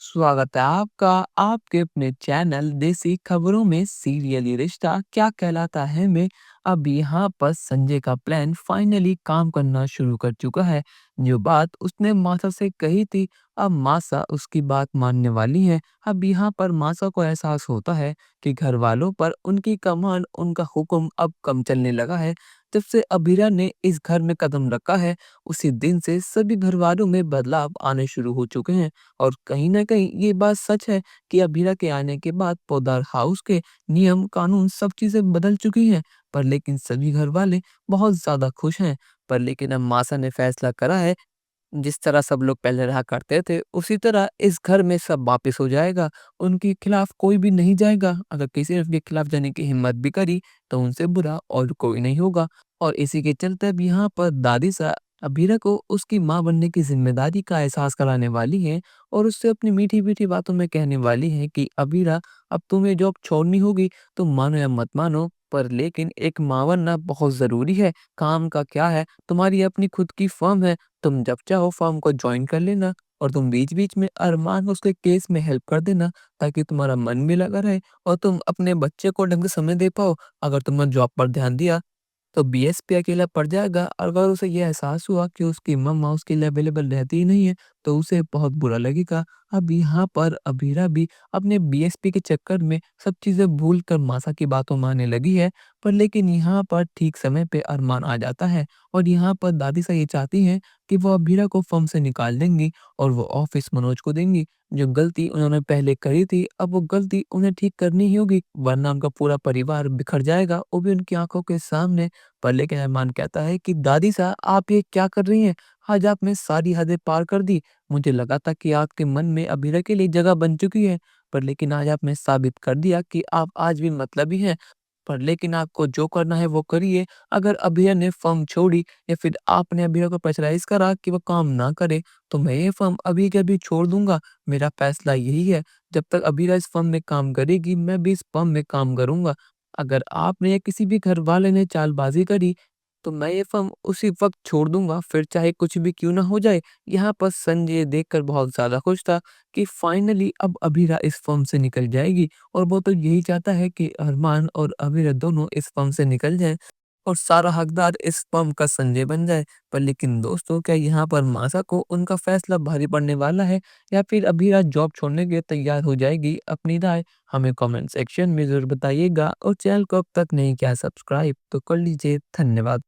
स्वागत है आपका आपके अपने चैनल देसी खबरों में सीरियली रिश्ता क्या कहलाता है में अब यहाँ पर संजय का प्लान फाइनली काम करना शुरू कर चुका है। जो बात उसने मासा से कही थी, अब मासा उसकी बात मानने वाली है। अब यहाँ पर मासा को एहसास होता है कि घर वालों पर उनकी कमांड, उनका हुक्म अब कम चलने लगा है। जब से अभीरा ने इस घर में कदम रखा है, उसी दिन से सभी घर वालों में बदलाव आने शुरू हो चुके हैं। और कहीं न कहीं ये बात सच है कि अभीरा के आने के बाद पौधार हाउस के नियम, कानून सब चीज़ें बदल चुकी हैं। पर लेकिन सभी घरवाले बहुत ज़्यादा खुश हैं। पर लेकिन अब मासा ने फैसला करा है, जिस तरह सब लोग पहले रहा करते थे, उसी तरह इस घर में सब वापिस हो जाएगा। उनके खिलाफ कोई भी नहीं जाएगा। अगर किसी ने उनके खिलाफ जाने की हिम्मत भी करी, तो उनसे बुरा और कोई नहीं होगा। और इसी के चलते अब यहाँ पर दादी सा अभीरा को उसकी माँ बनने की ज़िम्मेदारी का एहसास कराने वाली हैं और उससे अपनी मीठी-मीठी बातों में कहने वाली हैं कि अभीरा, अब तुम्हें जॉब छोड़नी होगी, तुम मानो या मत मानो, पर लेकिन एक माँ बनना बहुत ज़रूरी है। काम का क्या है, तुम्हारी अपनी खुद की फ़र्म है, तुम जब चाहो फर्म को जॉइन कर लेना और तुम बीच-बीच में अरमान उसके केस में हेल्प कर देना, ताकि तुम्हारा मन भी लगा रहे और तुम अपने बच्चे को ढंग से समय दे पाओ। अगर तुमने जॉब पर ध्यान दिया, तो बीएसपी अकेला पड़ जाएगा। और अगर उसे ये एहसास हुआ कि उसकी मम्मा उसके लिए अवेलेबल रहती ही नहीं है, तो उसे बहुत बुरा लगेगा। अब यहाँ पर अभीरा भी अपने बीएसपी के चक्कर में सब चीज़ें भूल कर मासा की बातों मानने लगी है। पर लेकिन यहाँ पर ठीक समय पे अरमान आ जाता है और यहाँ पर दादी सा ये चाहती हैं कि वो अभीरा को फर्म से निकाल देंगी और वो ऑफिस मनोज को देंगी। जो गलती उन्होंने पहले करी थी, अब वो गलती उन्हें ठीक करनी ही होगी, वरना उनका पूरा परिवार बिखर जाएगा, वो भी उनकी आँखों के सामने। पर लेकिन अरमान कहता है कि दादी साहब, आप ये क्या कर रही हैं? आज आपने सारी हदें पार कर दी। मुझे लगा था कि आपके मन में अभीरा के लिए जगह बन चुकी है, पर लेकिन आज आपने साबित कर दिया कि आप आज भी मतलबी हैं। पर लेकिन आपको जो करना है वो करिए। अगर अभीरा ने फर्म छोड़ी या फिर आपने अभीरा को प्रेशराइज़ करा कि वो काम ना करे, तो मैं ये फर्म अभी के अभी छोड़ दूँगा। मेरा फैसला यही है, जब तक अभीरा इस फर्म में काम करेगी, मैं भी इस फर्म में काम करूँगा। अगर आपने या किसी भी घरवाले ने चालबाज़ी करी, तो मैं ये फ़र्म उसी वक़्त छोड़ दूँगा, फिर चाहे कुछ भी क्यों ना हो जाए। यहाँ पर संजय देखकर बहुत ज़्यादा खुश था कि फाइनली अब अभीरा इस फ़र्म से निकल जाएगी और वो तो यही चाहता है कि अरमान और अभीरा दोनों इस फ़र्म से निकल जाएँ और सारा हकदार इस फ़र्म का संजय बन जाए। पर लेकिन दोस्तों, क्या यहाँ पर मासा को उनका फ़ैसला भारी पड़ने वाला है या फिर अभीरा जॉब छोड़ने के लिए तैयार हो जाएगी? अपनी राय हमें कमेंट सेक्शन में ज़रूर बताइएगा और चैनल को अब तक नहीं किया सब्सक्राइब तो कर लीजिए। धन्यवाद।